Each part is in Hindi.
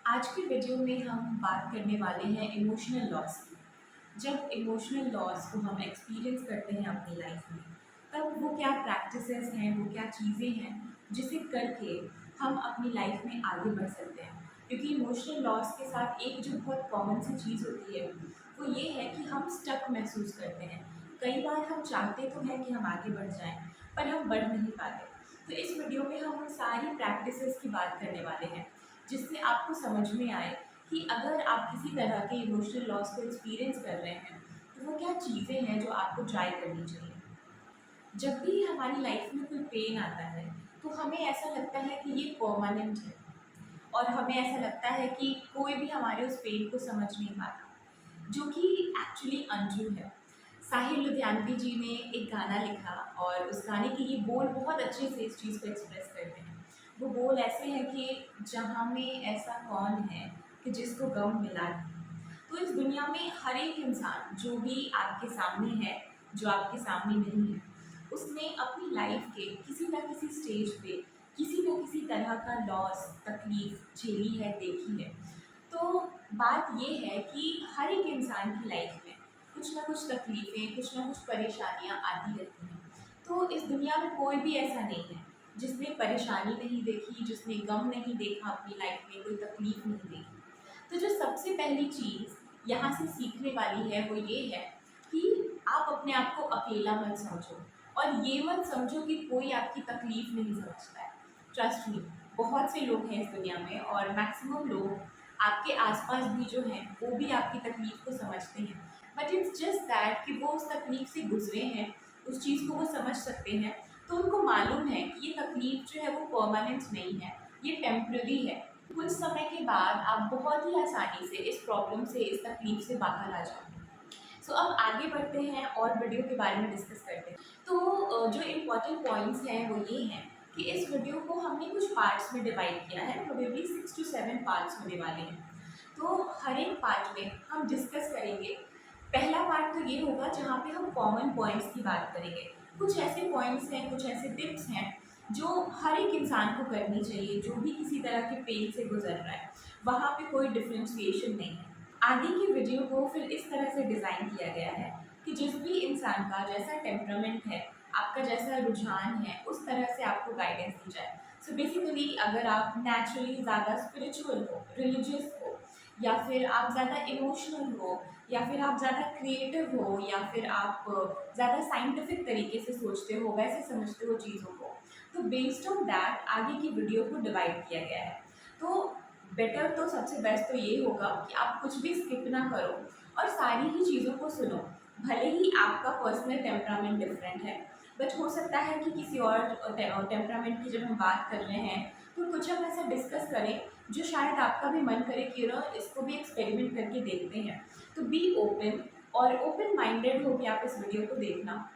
आज की वीडियो में हम बात करने वाले हैं इमोशनल लॉस की। जब इमोशनल लॉस को हम एक्सपीरियंस करते हैं अपनी लाइफ में, तब वो क्या प्रैक्टिसेस हैं, वो क्या चीज़ें हैं जिसे करके हम अपनी लाइफ में आगे बढ़ सकते हैं। क्योंकि इमोशनल लॉस के साथ एक जो बहुत कॉमन सी चीज़ होती है वो ये है कि हम स्टक महसूस करते हैं। कई बार हम चाहते तो हैं कि हम आगे बढ़ जाएं, पर हम बढ़ नहीं पाते। तो इस वीडियो में हम उन सारी प्रैक्टिसेस की बात करने वाले हैं जिससे आपको समझ में आए कि अगर आप किसी तरह के इमोशनल लॉस को एक्सपीरियंस कर रहे हैं तो वो क्या चीज़ें हैं जो आपको ट्राई करनी चाहिए। जब भी हमारी लाइफ में कोई पेन आता है तो हमें ऐसा लगता है कि ये परमानेंट है, और हमें ऐसा लगता है कि कोई भी हमारे उस पेन को समझ नहीं पाता, जो कि एक्चुअली अनट्रू है। साहिर लुधियानवी जी ने एक गाना लिखा और उस गाने के ये बोल बहुत अच्छे से इस चीज़ को एक्सप्रेस करते हैं। वो बोल ऐसे हैं कि जहाँ में ऐसा कौन है कि जिसको गम मिला नहीं। तो इस दुनिया में हर एक इंसान जो भी आपके सामने है, जो आपके सामने नहीं है, उसने अपनी लाइफ के किसी न किसी स्टेज पे किसी न किसी तरह का लॉस तकलीफ झेली है, देखी है। तो बात ये है कि हर एक इंसान की लाइफ में कुछ ना कुछ तकलीफ़ें, कुछ ना कुछ परेशानियाँ आती रहती हैं। तो इस दुनिया में कोई भी ऐसा नहीं है जिसने परेशानी नहीं देखी, जिसने गम नहीं देखा अपनी लाइफ में, कोई तकलीफ़ नहीं देखी। तो जो सबसे पहली चीज़ यहाँ से सीखने वाली है वो ये है कि आप अपने आप को अकेला मत समझो, और ये मत समझो कि कोई आपकी तकलीफ़ नहीं समझता है। ट्रस्ट मी, बहुत से लोग हैं इस दुनिया में और मैक्सिमम लोग आपके आसपास भी जो हैं वो भी आपकी तकलीफ़ को समझते हैं। बट इट्स जस्ट दैट कि वो उस तकलीफ़ से गुजरे हैं, उस चीज़ को वो समझ सकते हैं। तो उनको मालूम है कि ये तकलीफ़ जो है वो परमानेंट नहीं है, ये टेम्प्रेरी है। कुछ समय के बाद आप बहुत ही आसानी से इस प्रॉब्लम से, इस तकलीफ़ से बाहर आ जाओगे। सो अब आगे बढ़ते हैं और वीडियो के बारे में डिस्कस करते हैं। तो जो इम्पोर्टेंट पॉइंट्स हैं वो ये हैं कि इस वीडियो को हमने कुछ पार्ट्स में डिवाइड किया है, प्रोबेबली 6 to 7 पार्ट्स होने वाले हैं। तो हर एक पार्ट में हम डिस्कस करेंगे। पहला पार्ट तो ये होगा जहाँ पे हम कॉमन पॉइंट्स की बात करेंगे। कुछ ऐसे पॉइंट्स हैं, कुछ ऐसे टिप्स हैं जो हर एक इंसान को करनी चाहिए जो भी किसी तरह के पेन से गुजर रहा है। वहाँ पे कोई डिफ्रेंशिएशन नहीं है। आगे की वीडियो को फिर इस तरह से डिज़ाइन किया गया है कि जिस भी इंसान का जैसा टेम्परामेंट है, आपका जैसा रुझान है, उस तरह से आपको गाइडेंस दी जाए। सो बेसिकली अगर आप नेचुरली ज़्यादा स्पिरिचुअल हो, रिलीजियस हो, या फिर आप ज़्यादा इमोशनल हो, या फिर आप ज़्यादा क्रिएटिव हो, या फिर आप ज़्यादा साइंटिफिक तरीके से सोचते हो, वैसे समझते हो चीज़ों को, तो बेस्ड ऑन दैट आगे की वीडियो को डिवाइड किया गया है। तो बेटर तो सबसे बेस्ट तो ये होगा कि आप कुछ भी स्किप ना करो और सारी ही चीज़ों को सुनो। भले ही आपका पर्सनल टेम्परामेंट डिफरेंट है, बट हो सकता है कि किसी और टेम्परामेंट की जब हम बात कर रहे हैं तो कुछ हम ऐसा डिस्कस करें जो शायद आपका भी मन करे कि इसको भी एक्सपेरिमेंट करके देखते हैं। तो बी ओपन, और ओपन माइंडेड हो कि आप इस वीडियो को देखना।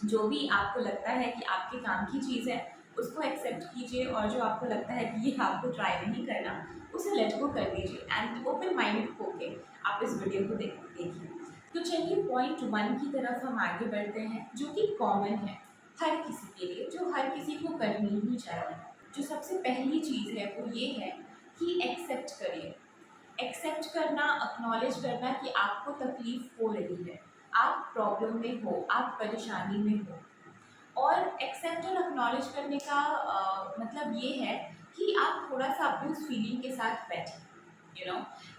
जो भी आपको लगता है कि आपके काम की चीज़ है उसको एक्सेप्ट कीजिए, और जो आपको लगता है कि ये आपको ट्राई नहीं करना उसे लेट गो कर दीजिए एंड ओपन माइंड होके आप इस वीडियो को देखिए। तो चलिए पॉइंट 1 की तरफ हम आगे बढ़ते हैं, जो कि कॉमन है हर किसी के लिए, जो हर किसी को करनी ही चाहिए। जो सबसे पहली चीज़ है वो ये है कि एक्सेप्ट करिए। एक्सेप्ट करना, एक्नॉलेज करना कि आपको तकलीफ हो रही है, आप प्रॉब्लम में हो, आप परेशानी में हो। और एक्सेप्ट और एक्नॉलेज करने का मतलब ये है कि आप थोड़ा सा अपनी उस फीलिंग के साथ बैठें,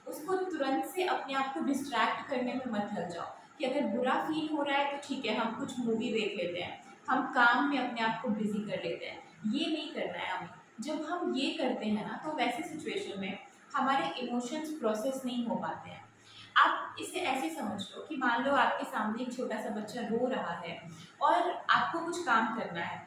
उसको तुरंत से अपने आप को डिस्ट्रैक्ट करने में मत लग जाओ कि अगर बुरा फील हो रहा है तो ठीक है, हम कुछ मूवी देख लेते हैं, हम काम में अपने आप को बिजी कर लेते हैं। ये नहीं करना है हमें। जब हम ये करते हैं ना तो वैसे सिचुएशन में हमारे इमोशंस प्रोसेस नहीं हो पाते हैं। आप इसे ऐसे समझ लो कि मान लो आपके सामने एक छोटा सा बच्चा रो रहा है और आपको कुछ काम करना है।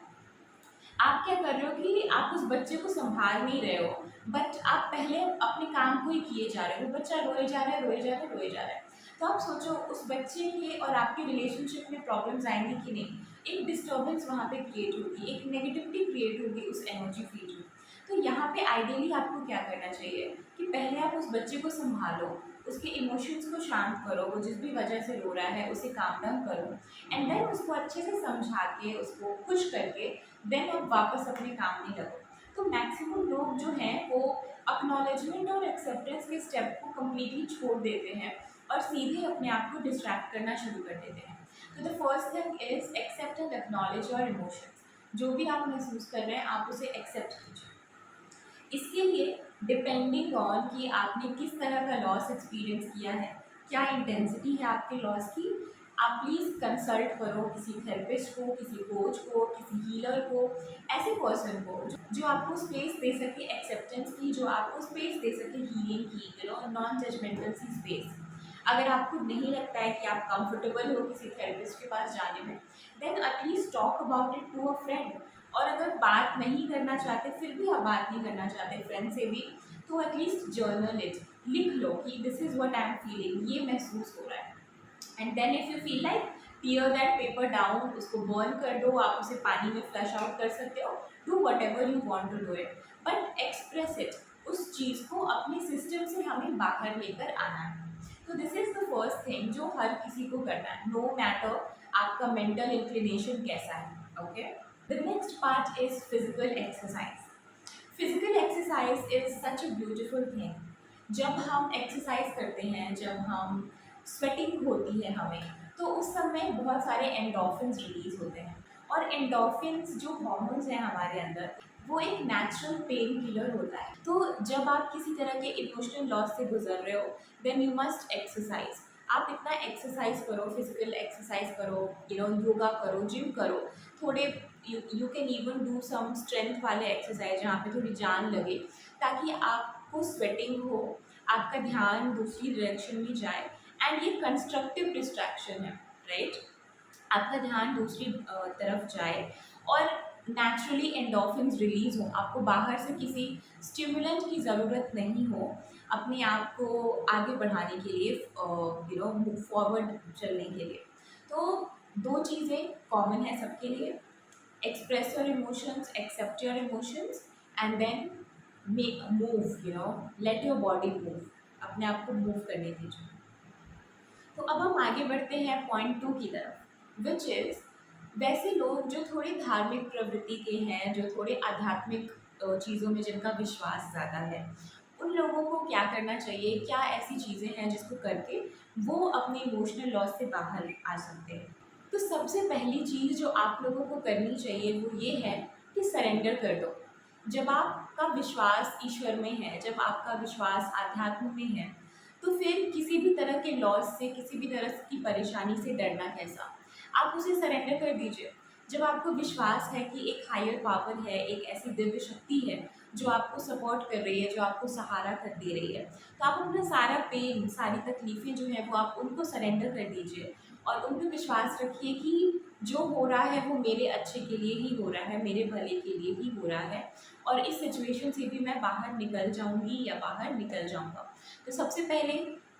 आप क्या कर रहे हो कि आप उस बच्चे को संभाल नहीं रहे हो, बट आप पहले अपने काम को ही किए जा रहे हो। वो बच्चा रोए जा रहा है, रोए जा रहा है, रोए जा रहा है। तो आप सोचो उस बच्चे के और आपके रिलेशनशिप में प्रॉब्लम्स आएंगी कि नहीं। एक डिस्टर्बेंस वहाँ पे क्रिएट होगी, एक नेगेटिविटी क्रिएट होगी उस एनर्जी फील्ड में। तो यहाँ पे आइडियली आपको क्या करना चाहिए कि पहले आप उस बच्चे को संभालो, उसके इमोशंस को शांत करो, वो जिस भी वजह से रो रहा है उसे काम डाउन करो, एंड देन उसको अच्छे से समझा के, उसको खुश करके देन आप वापस अपने काम में लगो। तो मैक्सिमम लोग जो हैं वो अक्नॉलेजमेंट और एक्सेप्टेंस के स्टेप को कम्प्लीटली छोड़ देते हैं और सीधे अपने आप को डिस्ट्रैक्ट करना शुरू कर देते हैं। तो the first thing is accept and acknowledge your emotions. जो भी आप महसूस कर रहे हैं आप उसे एक्सेप्ट कीजिए। इसके लिए डिपेंडिंग ऑन कि आपने किस तरह का लॉस एक्सपीरियंस किया है, क्या इंटेंसिटी है आपके लॉस की, आप प्लीज़ कंसल्ट करो किसी थेरेपिस्ट को, किसी कोच को, किसी हीलर को, ऐसे पर्सन को जो आपको स्पेस दे सके एक्सेप्टेंस की, जो आपको स्पेस दे सके हीलिंग की, नॉन जजमेंटल सी स्पेस। अगर आपको नहीं लगता है कि आप कंफर्टेबल हो किसी थेरेपिस्ट के पास जाने में, then at least talk about it to a friend. और अगर बात नहीं करना चाहते, फिर भी आप बात नहीं करना चाहते फ्रेंड से भी, तो एटलीस्ट जर्नल इट, लिख लो कि this is what I am feeling, ये महसूस हो रहा है। And then if you feel like, tear that paper down, उसको बर्न कर दो, आप उसे पानी में फ्लश आउट कर सकते हो, do whatever you want to do it, but express it. उस चीज़ को अपने सिस्टम से हमें बाहर लेकर आना है। तो this is the first thing जो हर किसी को करना है, नो मैटर आपका मेंटल इंक्लिनेशन कैसा है। Okay, the next part is physical exercise. Physical exercise is such a beautiful thing. जब हम एक्सरसाइज करते हैं, जब हम स्वेटिंग होती है हमें, तो उस समय बहुत सारे एंडोर्फिन्स रिलीज होते हैं। और एंडोर्फिन्स जो हॉर्मोन्स हैं हमारे अंदर, वो एक नेचुरल पेन किलर होता है। तो जब आप किसी तरह के इमोशनल लॉस से गुजर रहे हो, देन यू मस्ट एक्सरसाइज। आप इतना एक्सरसाइज करो, फिजिकल एक्सरसाइज करो, योगा करो, जिम करो, थोड़े you can even do some strength वाले एक्सरसाइज जहाँ पे थोड़ी जान लगे, ताकि आपको स्वेटिंग हो, आपका ध्यान दूसरी डायरेक्शन में जाए। एंड ये कंस्ट्रक्टिव डिस्ट्रैक्शन है, राइट? आपका ध्यान दूसरी तरफ जाए और नेचुरली एंडोर्फिन्स रिलीज हो, आपको बाहर से किसी स्टिमुलेंट की ज़रूरत नहीं हो अपने आप को आगे बढ़ाने के लिए, मूव फॉरवर्ड चलने के लिए। तो दो चीज़ें कॉमन है सबके लिए, express your emotions, accept your emotions, and then make move, let your body move, अपने आप को मूव करने दीजिए। तो अब हम आगे बढ़ते हैं पॉइंट 2 की तरफ, विच इज़ वैसे लोग जो थोड़े धार्मिक प्रवृत्ति के हैं, जो थोड़े आध्यात्मिक चीज़ों में जिनका विश्वास ज़्यादा है, उन लोगों को क्या करना चाहिए, क्या ऐसी चीज़ें हैं जिसको करके वो अपने इमोशनल लॉस से बाहर आ सकते हैं। तो सबसे पहली चीज़ जो आप लोगों को करनी चाहिए वो ये है कि सरेंडर कर दो। जब आपका विश्वास ईश्वर में है, जब आपका विश्वास आध्यात्म में है, तो फिर किसी भी तरह के लॉस से, किसी भी तरह की परेशानी से डरना कैसा, आप उसे सरेंडर कर दीजिए। जब आपको विश्वास है कि एक हायर पावर है, एक ऐसी दिव्य शक्ति है जो आपको सपोर्ट कर रही है, जो आपको सहारा कर दे रही है, तो आप अपना सारा पेन, सारी तकलीफ़ें जो है वो आप उनको सरेंडर कर दीजिए और उन पे विश्वास रखिए कि जो हो रहा है वो मेरे अच्छे के लिए ही हो रहा है, मेरे भले के लिए ही हो रहा है, और इस सिचुएशन से भी मैं बाहर निकल जाऊंगी या बाहर निकल जाऊंगा। तो सबसे पहले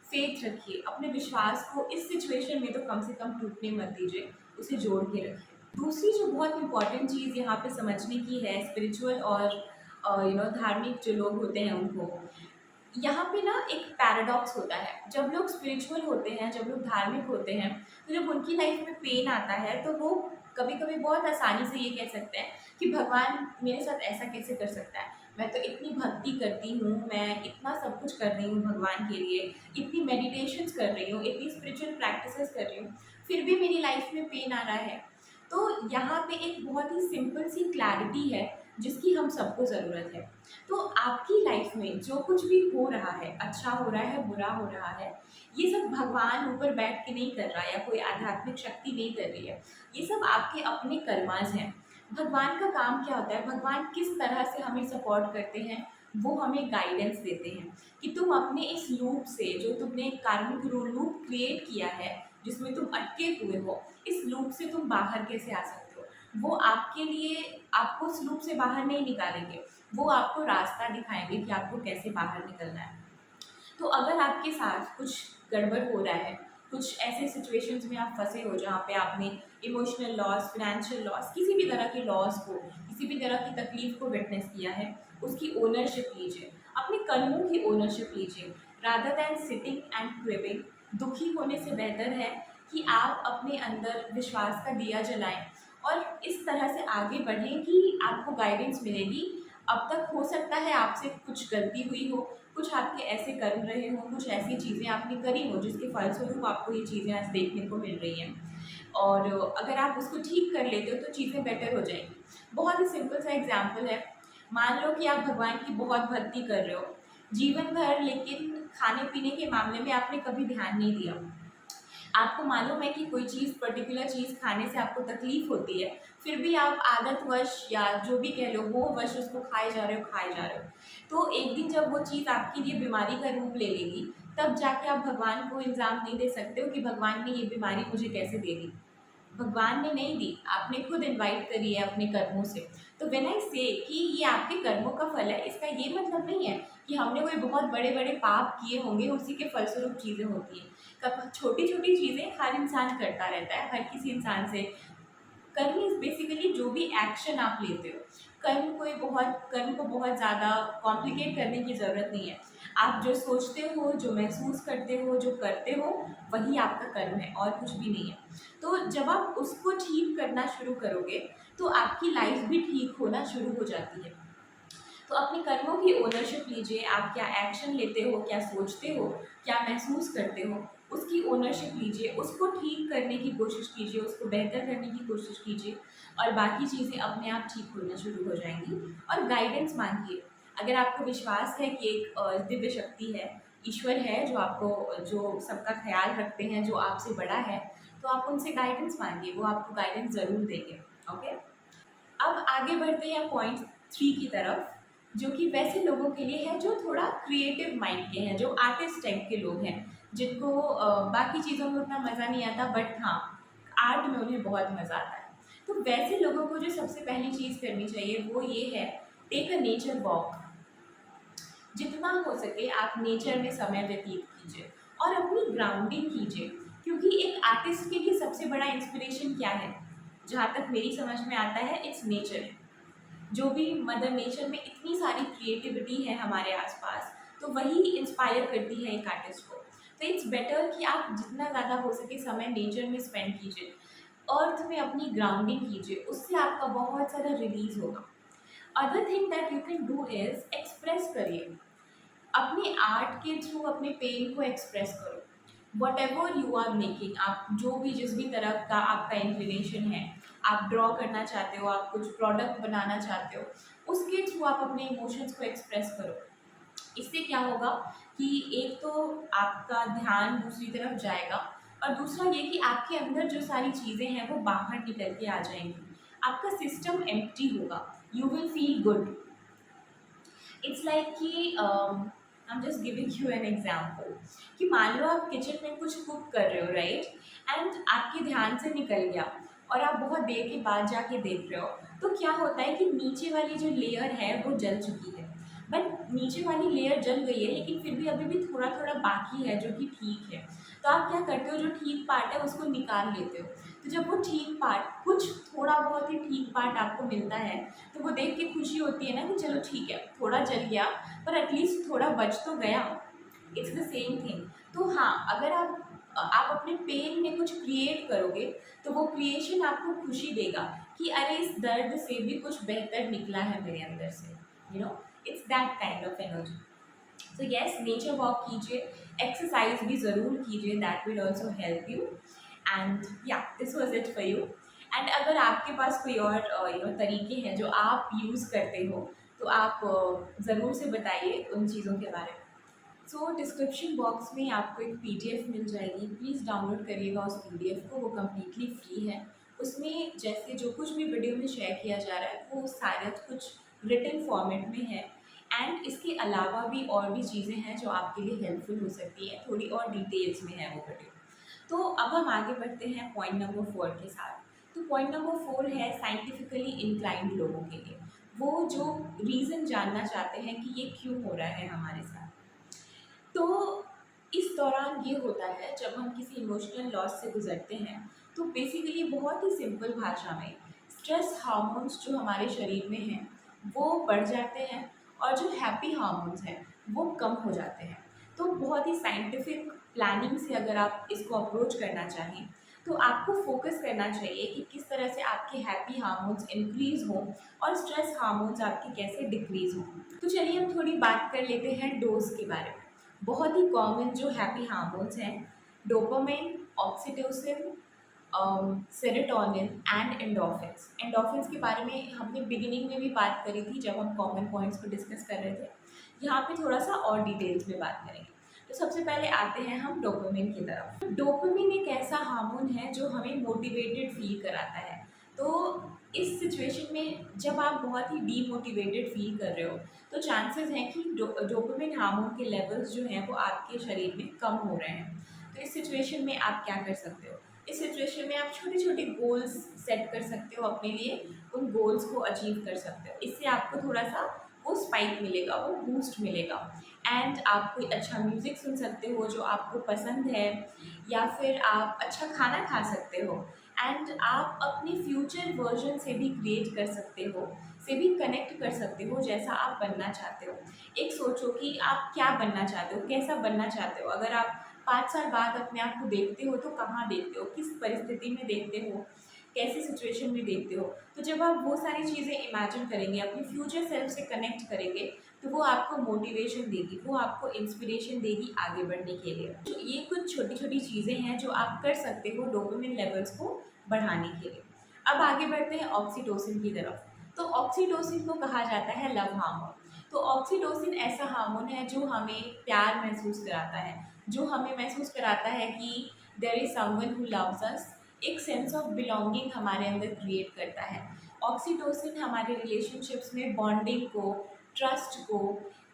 फेथ रखिए, अपने विश्वास को इस सिचुएशन में तो कम से कम टूटने मत दीजिए, उसे जोड़ के रखिए। दूसरी जो बहुत इंपॉर्टेंट चीज़ यहाँ पे समझने की है, स्पिरिचुअल और धार्मिक जो लोग होते हैं उनको, यहाँ पे ना एक पैराडॉक्स होता है। जब लोग स्पिरिचुअल होते हैं, जब लोग धार्मिक होते हैं, तो जब उनकी लाइफ में पेन आता है तो वो कभी कभी बहुत आसानी से ये कह सकते हैं कि भगवान मेरे साथ ऐसा कैसे कर सकता है, मैं तो इतनी भक्ति करती हूँ, मैं इतना सब कुछ कर रही हूँ भगवान के लिए, इतनी मेडिटेशंस कर रही हूँ, इतनी स्पिरिचुअल प्रैक्टिसेस कर रही हूँ, फिर भी मेरी लाइफ में पेन आ रहा है। तो यहाँ पे एक बहुत ही सिंपल सी क्लैरिटी है जिसकी हम सबको ज़रूरत है। तो आपकी लाइफ में जो कुछ भी हो रहा है, अच्छा हो रहा है, बुरा हो रहा है, ये सब भगवान ऊपर बैठ के नहीं कर रहा है या कोई आध्यात्मिक शक्ति नहीं कर रही है, ये सब आपके अपने कर्मास हैं। भगवान का काम क्या होता है, भगवान किस तरह से हमें सपोर्ट करते हैं, वो हमें गाइडेंस देते हैं कि तुम अपने इस लूप से, जो तुमने एक कार्मिक लूप क्रिएट किया है जिसमें तुम अटके हुए हो, इस लूप से तुम बाहर कैसे आ सकते हो। वो आपके लिए, आपको उस लूप से बाहर नहीं निकालेंगे, वो आपको रास्ता दिखाएंगे कि आपको कैसे बाहर निकलना है। तो अगर आपके साथ कुछ गड़बड़ हो रहा है, कुछ ऐसे सिचुएशंस में आप फंसे हो जहाँ पे आपने इमोशनल लॉस, फाइनेंशियल लॉस, किसी भी तरह के लॉस को, किसी भी तरह की तकलीफ को विटनेस किया है, उसकी ओनरशिप लीजिए, अपने कर्मों की ओनरशिप लीजिए। Rather than sitting and cribbing, दुखी होने से बेहतर है कि आप अपने अंदर विश्वास का दिया जलाएं और इस तरह से आगे बढ़ें कि आपको गाइडेंस मिलेगी अब तक हो सकता है आपसे कुछ गलती हुई हो, कुछ आपके ऐसे कर्म रहे हों, कुछ ऐसी चीज़ें आपने करी हो जिसके फलस्वरूप आपको ये चीज़ें आज देखने को मिल रही हैं। और अगर आप उसको ठीक कर लेते हो तो चीज़ें बेटर हो जाएंगी। बहुत ही सिंपल सा एग्जांपल है, मान लो कि आप भगवान की बहुत भक्ति कर रहे हो जीवन भर, लेकिन खाने पीने के मामले में आपने कभी ध्यान नहीं दिया। आपको मालूम है कि कोई चीज़, पर्टिकुलर चीज़ खाने से आपको तकलीफ होती है, फिर भी आप आदतवश या जो भी कह लो वो वश उसको खाए जा रहे हो। तो एक दिन जब वो चीज़ आपके लिए बीमारी का रूप ले लेगी, तब जाके आप भगवान को इल्ज़ाम नहीं दे सकते हो कि भगवान ने ये बीमारी मुझे कैसे दे दी। भगवान ने नहीं दी, आपने खुद इनवाइट करी है अपने कर्मों से। तो व्हेन आई से कि ये आपके कर्मों का फल है, इसका ये मतलब नहीं है कि हमने कोई बहुत बड़े बड़े पाप किए होंगे उसी के फलस्वरूप चीज़ें होती हैं। कब छोटी छोटी चीज़ें हर इंसान करता रहता है, हर किसी इंसान से। कर्म इज बेसिकली जो भी एक्शन आप लेते हो। कर्म को बहुत ज़्यादा कॉम्प्लिकेट करने की ज़रूरत नहीं है। आप जो सोचते हो, जो महसूस करते हो, जो करते हो, वही आपका कर्म है और कुछ भी नहीं है। तो जब आप उसको ठीक करना शुरू करोगे तो आपकी लाइफ भी ठीक होना शुरू हो जाती है। तो अपने कर्मों की ओनरशिप लीजिए। आप क्या एक्शन लेते हो, क्या सोचते हो, क्या महसूस करते हो, उसकी ओनरशिप लीजिए, उसको ठीक करने की कोशिश कीजिए, उसको बेहतर करने की कोशिश कीजिए, और बाकी चीज़ें अपने आप ठीक होना शुरू हो जाएंगी। और गाइडेंस मांगिए। अगर आपको विश्वास है कि एक दिव्य शक्ति है, ईश्वर है जो आपको, जो सबका ख्याल रखते हैं, जो आपसे बड़ा है, तो आप उनसे गाइडेंस मांगिए, वो आपको गाइडेंस ज़रूर देंगे। ओके। अब आगे बढ़ते हैं पॉइंट 3 की तरफ, जो कि वैसे लोगों के लिए है जो थोड़ा क्रिएटिव माइंड के हैं, जो आर्टिस्ट टाइप के लोग हैं, जिनको बाकी चीज़ों में उतना मज़ा नहीं आता, बट हाँ, आर्ट में उन्हें बहुत मज़ा आता है। तो वैसे लोगों को जो सबसे पहली चीज़ करनी चाहिए वो ये है, टेक अ नेचर वॉक। जितना हो सके आप नेचर में समय व्यतीत कीजिए और अपनी ग्राउंडिंग कीजिए। क्योंकि एक आर्टिस्ट के लिए सबसे बड़ा इंस्पिरेशन क्या है, जहाँ तक मेरी समझ में आता है, इट्स नेचर। जो भी मदर नेचर में इतनी सारी क्रिएटिविटी है हमारे आसपास, तो वही इंस्पायर करती है एक आर्टिस्ट को। तो इट्स बेटर कि आप जितना ज़्यादा हो सके समय नेचर में स्पेंड कीजिए, अर्थ में अपनी ग्राउंडिंग कीजिए, उससे आपका बहुत सारा रिलीज होगा। Other thing that you can do is express करिए। अपने आर्ट के थ्रू अपने पेन को एक्सप्रेस करो। Whatever you are making, आप जो भी, जिस भी तरह का आपका इंक्लिनेशन है, आप ड्रॉ करना चाहते हो, आप कुछ प्रोडक्ट बनाना चाहते हो, उसके थ्रू आप अपने इमोशंस को एक्सप्रेस करो। इससे क्या होगा कि एक तो आपका ध्यान दूसरी तरफ जाएगा, और दूसरा ये कि आपके अंदर जो सारी चीज़ें हैं वो बाहर निकल के आ जाएंगी। आपका सिस्टम एम्प्टी होगा, you will feel good. It's like कि I am just giving you an example, कि मान लो आप किचन में कुछ कुक कर रहे हो, राइट, एंड आपके ध्यान से निकल गया और आप बहुत देर के बाद जाके देख रहे हो, तो क्या होता है कि नीचे वाली जो लेयर है वो जल चुकी है। बट नीचे वाली लेयर जल गई है, लेकिन फिर भी अभी भी थोड़ा थोड़ा बाकी है जो कि ठीक है। तो आप क्या करते हो, जो ठीक पार्ट है उसको निकाल लेते हो। तो जब वो ठीक पार्ट, कुछ थोड़ा बहुत ही ठीक पार्ट आपको मिलता है, तो वो देख के खुशी होती है ना कि चलो ठीक है, थोड़ा जल गया पर एटलीस्ट थोड़ा बच तो गया। It's the same thing. तो हाँ, अगर आप अपने पेन में कुछ क्रिएट करोगे, तो वो क्रिएशन आपको खुशी देगा कि अरे इस दर्द से भी कुछ बेहतर निकला है मेरे अंदर से। You know, it's that kind of energy. तो यस, नेचर वॉक कीजिए, एक्सरसाइज भी ज़रूर कीजिए, that will also help you. And yeah, this was it for you. And अगर आपके पास कोई और तरीके हैं जो आप यूज़ करते हो, तो आप ज़रूर से बताइए उन चीज़ों के बारे में। सो डिस्क्रिप्शन बॉक्स में आपको एक पीडीएफ मिल जाएगी, प्लीज़ डाउनलोड करिएगा उस पीडीएफ को, वो कम्प्लीटली फ्री है। उसमें जैसे जो कुछ भी वीडियो में शेयर किया जा रहा है वो सारा कुछ रिटन फॉर्मेट में है। एंड इसके अलावा भी और भी चीज़ें हैं जो आपके लिए हेल्पफुल हो सकती है, थोड़ी और डिटेल्स में है वो वीडियो। तो अब हम आगे बढ़ते हैं पॉइंट नंबर 4 के साथ। तो पॉइंट नंबर 4 है साइंटिफिकली इंक्लाइंड लोगों के लिए, वो जो रीज़न जानना चाहते हैं कि ये क्यों हो रहा है हमारे साथ। तो इस दौरान ये होता है जब हम किसी इमोशनल लॉस से गुजरते हैं, तो बेसिकली बहुत ही सिंपल भाषा में स्ट्रेस हार्मोन्स जो हमारे शरीर में हैं वो बढ़ जाते हैं, और जो हैप्पी हार्मोन्स हैं वो कम हो जाते हैं। तो बहुत ही साइंटिफिक प्लानिंग से अगर आप इसको अप्रोच करना चाहें, तो आपको फोकस करना चाहिए कि किस तरह से आपके हैप्पी हार्मोन्स इंक्रीज हों और स्ट्रेस हार्मोन्स आपके कैसे डिक्रीज हों। तो चलिए हम थोड़ी बात कर लेते हैं डोज के बारे में। बहुत ही कॉमन जो हैप्पी हार्मोन्स हैं, dopamine, oxytocin, serotonin and endorphins. Endorphins के बारे में हमने बिगिनिंग में भी बात करी थी जब हम कॉमन पॉइंट्स को डिस्कस कर रहे थे। यहाँ पे थोड़ा सा और डिटेल्स में बात करेंगे। तो सबसे पहले आते हैं हम डोपामिन की तरफ। डोपामिन एक ऐसा हार्मोन है जो हमें मोटिवेटेड फील कराता है। तो इस सिचुएशन में जब आप बहुत ही डीमोटिवेटेड फील कर रहे हो तो चांसेस हैं कि डोपामिन हार्मोन के लेवल्स जो हैं वो आपके शरीर में कम हो रहे हैं। तो इस सिचुएशन में आप क्या कर सकते हो? इस सिचुएशन में आप छोटे छोटे गोल्स सेट कर सकते हो अपने लिए, उन गोल्स को अचीव कर सकते हो। इससे आपको थोड़ा सा वो स्पाइक मिलेगा, वो बूस्ट मिलेगा। एंड आप कोई अच्छा म्यूज़िक सुन सकते हो जो आपको पसंद है, या फिर आप अच्छा खाना खा सकते हो। एंड आप अपनी फ्यूचर वर्जन से भी क्रिएट कर सकते हो, से भी कनेक्ट कर सकते हो जैसा आप बनना चाहते हो। एक सोचो कि आप क्या बनना चाहते हो, कैसा बनना चाहते हो। अगर आप 5 साल बाद अपने आप को देखते हो तो कहाँ देखते हो, किस परिस्थिति में देखते हो, कैसी सिचुएशन में देखते हो। तो जब आप वो सारी चीज़ें इमेजिन करेंगे, अपनी फ्यूचर सेल्फ से कनेक्ट करेंगे, तो वो आपको मोटिवेशन देगी, वो आपको इंस्पिरेशन देगी आगे बढ़ने के लिए। तो ये कुछ छोटी छोटी चीज़ें हैं जो आप कर सकते हो डोपामिन लेवल्स को बढ़ाने के लिए। अब आगे बढ़ते हैं ऑक्सीटोसिन की तरफ। तो ऑक्सीटोसिन को कहा जाता है लव हार्मोन। तो ऑक्सीटोसिन ऐसा हार्मोन है जो हमें प्यार महसूस कराता है, जो हमें महसूस कराता है कि there is someone who loves us. एक सेंस ऑफ बिलोंगिंग हमारे अंदर क्रिएट करता है। ऑक्सीटोसिन हमारे रिलेशनशिप्स में बॉन्डिंग को, ट्रस्ट को,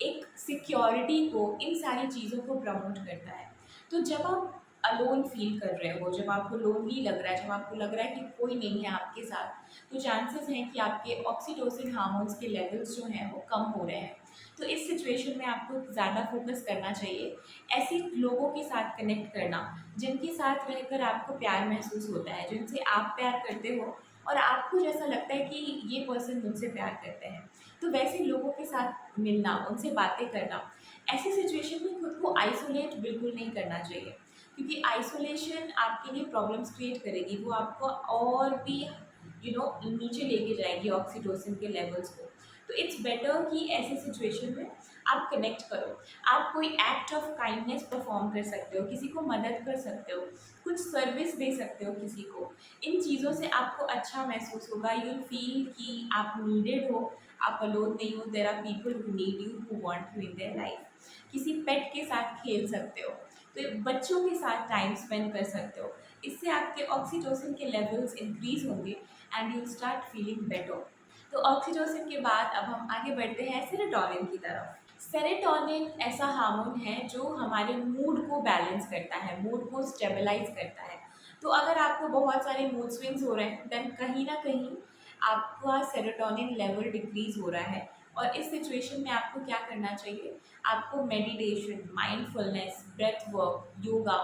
एक सिक्योरिटी को, इन सारी चीज़ों को प्रमोट करता है। तो जब आप अलोन फील कर रहे हो, जब आपको लोनली लग रहा है, जब आपको लग रहा है कि कोई नहीं है आपके साथ, तो चांसेस हैं कि आपके ऑक्सीटोसिन हार्मोन्स के लेवल्स जो हैं वो कम हो रहे हैं। तो इस सिचुएशन में आपको ज़्यादा फोकस करना चाहिए, ऐसे लोगों के साथ कनेक्ट करना जिनके साथ रहकर आपको प्यार महसूस होता है, जिनसे आप प्यार करते हो और आपको जैसा लगता है कि ये पर्सन मुझसे प्यार करते हैं। तो वैसे लोगों के साथ मिलना, उनसे बातें करना। ऐसी सिचुएशन में खुद को आइसोलेट बिल्कुल नहीं करना चाहिए, क्योंकि आइसोलेशन आपके लिए प्रॉब्लम्स क्रिएट करेगी। वो आपको और भी नीचे लेके जाएगी ऑक्सीटोसिन के लेवल्स को। तो इट्स बेटर कि ऐसे सिचुएशन में आप कनेक्ट करो। आप कोई एक्ट ऑफ काइंडनेस परफॉर्म कर सकते हो, किसी को मदद कर सकते हो, कुछ सर्विस दे सकते हो किसी को। इन चीज़ों से आपको अच्छा महसूस होगा। यू विल फील कि आप नीडेड हो, आप अलोन नहीं हो। There are people who need you, who want you in their life. किसी पेट के साथ खेल सकते हो, तो बच्चों के साथ टाइम स्पेंड कर सकते हो। इससे आपके ऑक्सीटोसिन के लेवल्स इंक्रीज होंगे and you start feeling better. तो ऑक्सीटोसिन के बाद अब हम आगे बढ़ते हैं सेरोटोनिन की तरफ। सेरोटोनिन ऐसा हार्मोन है जो हमारे मूड को बैलेंस करता है, मूड को स्टेबलाइज करता है। तो अगर आपको बहुत सारे मूड स्विंग्स हो रहे हैं, देन कहीं ना कहीं आपका सेरोटोनिन लेवल डिक्रीज हो रहा है। और इस सिचुएशन में आपको क्या करना चाहिए? आपको meditation, mindfulness, breath work, yoga,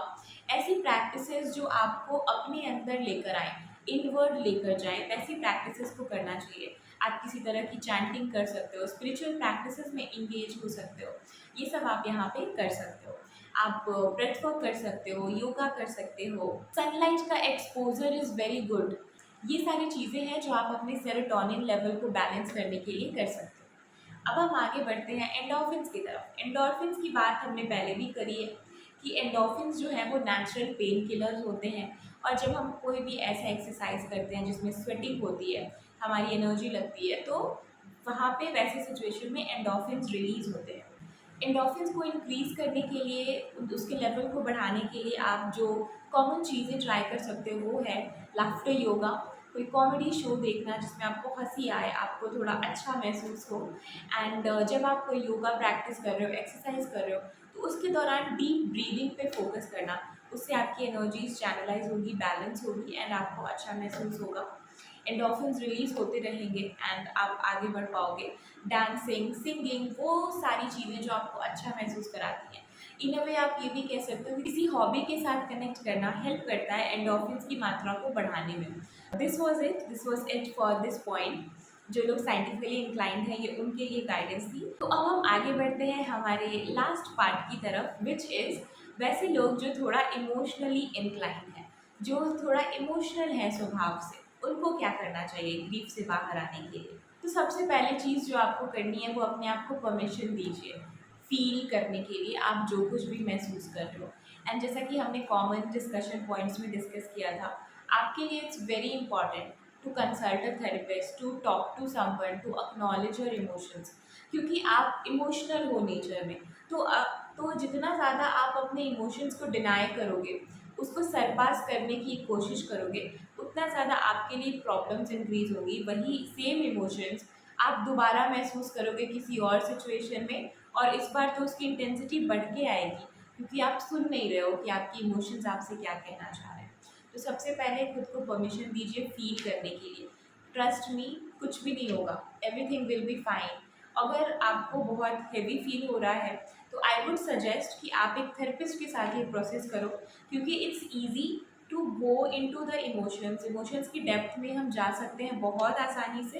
ऐसी प्रैक्टिसेस जो आपको अपने अंदर लेकर आए, इनवर्ड लेकर जाए, वैसी प्रैक्टिसेस को करना चाहिए। आप किसी तरह की चैंटिंग कर सकते हो, स्पिरिचुअल प्रैक्टिसेस में इंगेज हो सकते हो। ये सब आप यहाँ पे कर सकते हो। आप ब्रेथ वर्क कर सकते हो, योगा कर सकते हो, सनलाइट का एक्सपोजर इज़ वेरी गुड। ये सारी चीज़ें हैं जो आप अपने सेरोटोनिन लेवल को बैलेंस करने के लिए कर सकते हो। अब हम आगे बढ़ते हैं एंडोर्फिन्स की तरफ। एंडोर्फिन्स की बात हमने पहले भी करी है कि एंडोर्फिन्स जो है वो नेचुरल पेन किलर्स होते हैं। और जब हम कोई भी ऐसा एक्सरसाइज करते हैं जिसमें स्वेटिंग होती है, हमारी एनर्जी लगती है, तो वहाँ पे वैसे सिचुएशन में एंडोर्फिन्स रिलीज होते हैं। एंडोर्फिन्स को इंक्रीज़ करने के लिए, उसके लेवल को बढ़ाने के लिए आप जो कॉमन चीज़ें ट्राई कर सकते हो वो है लाफ्टर योगा। कोई कॉमेडी शो देखना जिसमें आपको हंसी आए, आपको थोड़ा अच्छा महसूस हो। एंड जब आप कोई योगा प्रैक्टिस कर रहे हो, एक्सरसाइज कर रहे हो, तो उसके दौरान डीप ब्रीदिंग पे फोकस करना। उससे आपकी एनर्जीज चैनलाइज होगी, बैलेंस होगी एंड आपको अच्छा महसूस होगा। एंडोर्फिन्स रिलीज होते रहेंगे एंड आप आगे बढ़ पाओगे। डांसिंग, सिंगिंग, वो सारी चीज़ें जो आपको अच्छा महसूस कराती हैं। इन अ वे आप ये भी कह सकते हो कि किसी हॉबी के साथ कनेक्ट करना हेल्प करता है एंडोर्फिन्स की मात्रा को बढ़ाने में। This was it for this point. जो लोग साइंटिफिकली इंक्लाइंड हैं, ये उनके लिए गाइडेंस थी। तो अब हम आगे बढ़ते हैं हमारे लास्ट पार्ट की तरफ, विच इज़ वैसे लोग जो थोड़ा इमोशनली इंक्लाइंड हैं। जो थोड़ा इमोशनल है स्वभाव से, उनको क्या करना चाहिए ग्रीफ से बाहर आने के लिए? तो सबसे पहले चीज़ जो आपको करनी है वो अपने आप को परमिशन दीजिए फ़ील करने के लिए आप जो कुछ भी महसूस कर रहे हो। एंड जैसा कि हमने कॉमन डिस्कशन पॉइंट्स में डिस्कस किया था, आपके लिए it's very important to consult a therapist, to talk to someone, to acknowledge your emotions, क्योंकि आप इमोशनल हो नेचर में। तो जितना ज़्यादा आप अपने इमोशंस को डिनाई करोगे, उसको सरपास करने की कोशिश करोगे, उतना ज़्यादा आपके लिए प्रॉब्लम्स इंक्रीज होगी। वही सेम इमोशंस आप दोबारा महसूस करोगे किसी और सिचुएशन में, और इस बार तो उसकी इंटेंसिटी बढ़ के आएगी, क्योंकि आप सुन नहीं रहे हो कि आपकी इमोशंस आपसे क्या कहना चाह रहे हैं। तो सबसे पहले खुद को परमिशन दीजिए फील करने के लिए। ट्रस्ट मी, कुछ भी नहीं होगा, एवरीथिंग विल बी फाइन। अगर आपको बहुत हेवी फील हो रहा है तो आई वुड सजेस्ट कि आप एक थेरेपिस्ट के साथ ये प्रोसेस करो, क्योंकि it's easy to go into the emotions. Emotions की डेप्थ में हम जा सकते हैं बहुत आसानी से,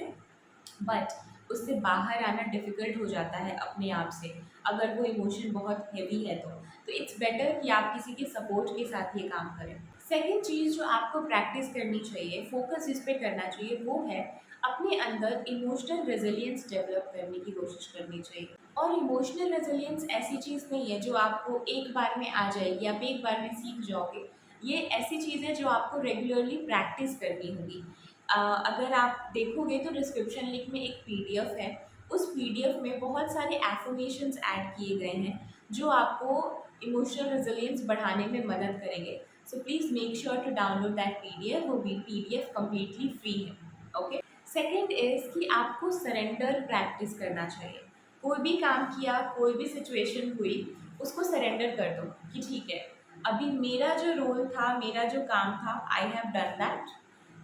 बट उससे बाहर आना डिफ़िकल्ट हो जाता है अपने आप से, अगर वो इमोशन बहुत हेवी है तो इट्स बेटर कि आप किसी के सपोर्ट के साथ ये काम करें। सेकंड चीज़ जो आपको प्रैक्टिस करनी चाहिए, फोकस इस पे करना चाहिए, वो है अपने अंदर इमोशनल रेजिलियंस डेवलप करने की कोशिश करनी चाहिए। और इमोशनल रेजिलियंस ऐसी चीज़ नहीं है जो आपको एक बार में आ जाएगी, आप एक बार में सीख जाओगे। ये ऐसी चीज़ है जो आपको रेगुलरली प्रैक्टिस करनी होगी। अगर आप देखोगे तो डिस्क्रिप्शन लिंक में एक पीडीएफ है, उस पीडीएफ में बहुत सारे एफर्मेशंस ऐड किए गए हैं जो आपको इमोशनल रेजिलियंस बढ़ाने में मदद करेंगे। So please make sure to download that PDF, वो भी पीडीएफ कम्प्लीटली फ्री है। ओके। सेकेंड इज़ कि आपको सरेंडर प्रैक्टिस करना चाहिए। कोई भी काम किया, कोई भी सिचुएशन हुई, उसको सरेंडर कर दो कि ठीक है, अभी मेरा जो रोल था, मेरा जो काम था, I have done that,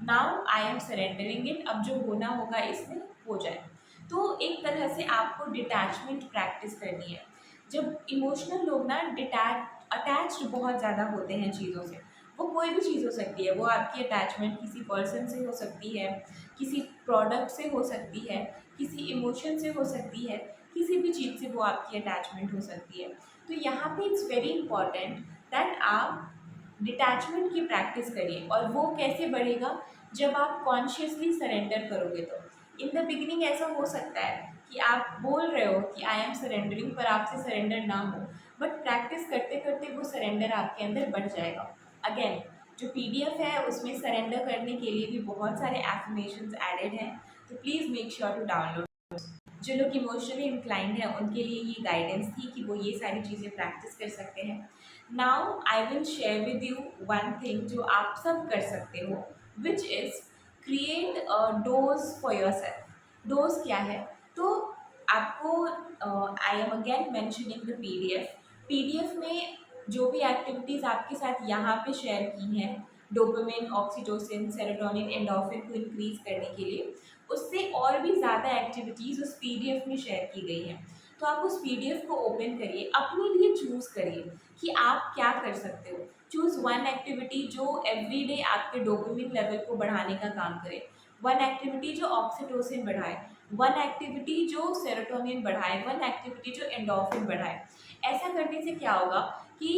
now I am surrendering it, अब जो होना होगा इसमें हो जाए। तो एक तरह से आपको डिटैचमेंट प्रैक्टिस करनी है। जब इमोशनल लोग ना अटैच्ड बहुत ज़्यादा होते हैं चीज़ों से, वो कोई भी चीज़ हो सकती है, वो आपकी अटैचमेंट किसी पर्सन से हो सकती है, किसी प्रोडक्ट से हो सकती है, किसी इमोशन से हो सकती है, किसी भी चीज़ से वो आपकी अटैचमेंट हो सकती है। तो यहाँ पे इट्स वेरी इंपॉर्टेंट दैट आप डिटैचमेंट की प्रैक्टिस करिए। और वो कैसे बढ़ेगा? जब आप कॉन्शियसली सरेंडर करोगे तो। इन द बिगिनिंग ऐसा हो सकता है कि आप बोल रहे हो कि आई एम सरेंडरिंग, पर आपसे सरेंडर ना हो, बट प्रैक्टिस करते करते वो सरेंडर आपके अंदर बढ़ जाएगा। अगेन, जो पीडीएफ है उसमें सरेंडर करने के लिए भी बहुत सारे एफर्मेशंस एडेड हैं, तो please make sure to download. जो लोग इमोशनली इंक्लाइंड हैं उनके लिए ये गाइडेंस थी कि वो ये सारी चीज़ें प्रैक्टिस कर सकते हैं। Now I will share with you one thing जो आप सब कर सकते हो, which is create a dose for your self. Dose क्या है? तो आपको, I am again mentioning the PDF में जो भी एक्टिविटीज़ आपके साथ यहाँ पे शेयर की हैं, डोपामिन, ऑक्सीटोसिन, सेरोटोनिन, एंडोर्फिन को इंक्रीज करने के लिए, उससे और भी ज़्यादा एक्टिविटीज़ उस पीडीएफ में शेयर की गई हैं। तो आप उस पीडीएफ को ओपन करिए, अपने लिए चूज़ करिए कि आप क्या कर सकते हो। चूज़ वन एक्टिविटी जो एवरीडे आपके डोपामिन लेवल को बढ़ाने का काम करे, वन एक्टिविटी जो ऑक्सीटोसिन बढ़ाए, वन एक्टिविटी जो सेरोटोनिन बढ़ाए, वन एक्टिविटी जो एंडोर्फिन बढ़ाए। ऐसा करने से क्या होगा कि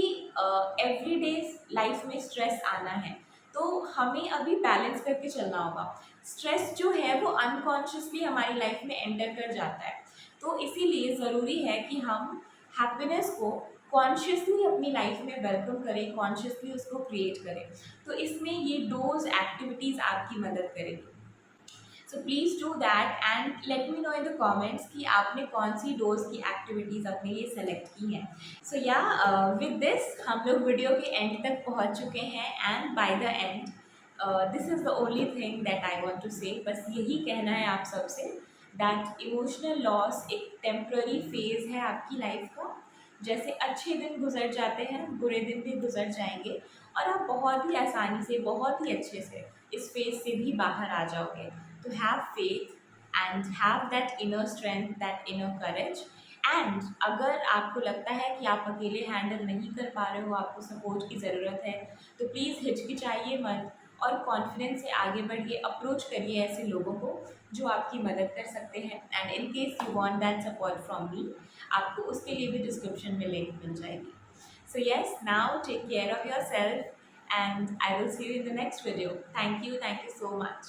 एवरीडे लाइफ में स्ट्रेस आना है, तो हमें अभी बैलेंस करके चलना होगा। स्ट्रेस जो है वो अनकॉन्शियसली हमारी लाइफ में एंटर कर जाता है, तो इसीलिए ज़रूरी है कि हम हैप्पीनेस को कॉन्शियसली अपनी लाइफ में वेलकम करें, कॉन्शियसली उसको क्रिएट करें। तो इसमें ये डोज एक्टिविटीज़ आपकी मदद करेगी। So please do that and let me know in the comments कि आपने कौन सी डोज की एक्टिविटीज़ अपने लिए सेलेक्ट की हैं। सो या विद दिस हम लोग वीडियो के एंड तक पहुंच चुके हैं, and by the end this is the only thing that I want to say. बस यही कहना है आप सबसे दैट इमोशनल लॉस एक टेम्प्ररी फेज़ है आपकी लाइफ का। जैसे अच्छे दिन गुजर जाते हैं, बुरे दिन भी गुजर जाएंगे, और आप बहुत ही आसानी से, बहुत ही अच्छे से इस फेज़ से भी बाहर आ जाओगे। तो have faith and have that inner strength, that inner courage. And अगर आपको लगता है कि आप अकेले हैंडल नहीं कर पा रहे हो, आपको सपोर्ट की ज़रूरत है, तो प्लीज़ हिचकिचाइए मत और कॉन्फिडेंस से आगे बढ़िए, अप्रोच करिए ऐसे लोगों को जो आपकी मदद कर सकते हैं। And in case you want that support from me, आपको उसके लिए भी डिस्क्रिप्शन में लिंक मिल जाएगी। So yes, now take care of yourself and I will see you in the next video. Thank you so much.